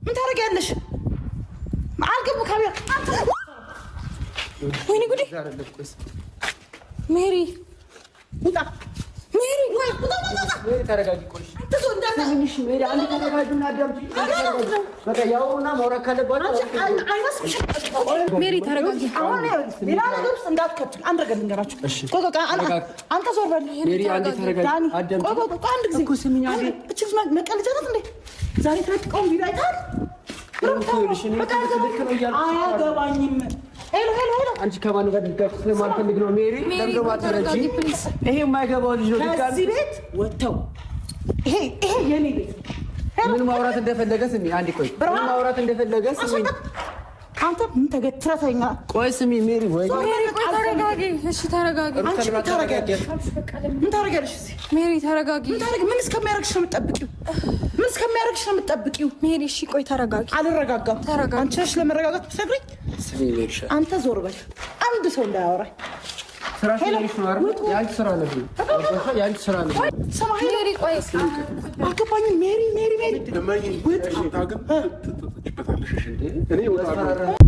ምን ታደርጊያለሽ? አልገቡ ካሜራ ወይኔ ጉዴ! ሜሪ ውጣ! ሜሪ ወይ ውጣ! ሜሪ ተረጋጊ። ቆይ አንተዞ እንዳትሽ ሜሪ አንዴ ተረጋጊና አዳምጪ። በቃ ያውና ማውራት ካለባችሁ ሜሪ ተረጋጊ። አሁን ሌላ ነገር ውስጥ እንዳትከቱኝ አንድ ነገር ልንገራችሁ። አንተ ዞር በል ሜሪ አንዴ ተረጋጊ። አዳምጪ። ቆይ አንድ ጊዜ እኮ ስሚኝ አንዴ። እቺ መቀለጃ ናት እንዴ? ዛሬ ተለጥቀው ቪዲዮ አይታል? አያገባኝም። ሄሎ ሄሎ ሄሎ አንቺ ከማን ጋር ልትጋጭ ስለማልፈልግ ነው ሜሪ። ለምደው አትረጂ። ይሄ የማይገባው ልጅ ነው። ከዚህ ቤት ወጥተው ይሄ የኔ ቤት ምን ማውራት እንደፈለገ ስሚ። አንዴ ቆይ ምን ማውራት እንደፈለገ ስሚ። አንተ ምን ተገትረተኛ? ቆይ ስሚ ሜሪ ወይ ሜሪ ቆይ ተረጋጊ። እሺ ተረጋጊ። አንቺ ተረጋጊ። ምን ታረጋለሽ? ሜሪ ተረጋጊ። ምን እስከሚያረግሽ ነው የምትጠብቂው? ምን እስከሚያረግሽ ነው የምትጠብቂው? ሜሪ እሺ ቆይ ተረጋጊ። አልረጋጋም። ተረጋጊ። አንቺ ነሽ ለመረጋጋት ብትነግሪኝ። ስሚ ሜሪ አንተ ዞር በል። አንድ ሰው እንዳያወራኝ። ስራሽ ሜሪሽ ነው አይደል? ያንቺ ስራ ነው። ያንቺ ስራ ነው። ሰማይ ሜሪ ቆይ አልገባኝም። ሜሪ ለማኝ ታገም ትጥጥጭበታለሽ እንዴ? እኔ ወጣ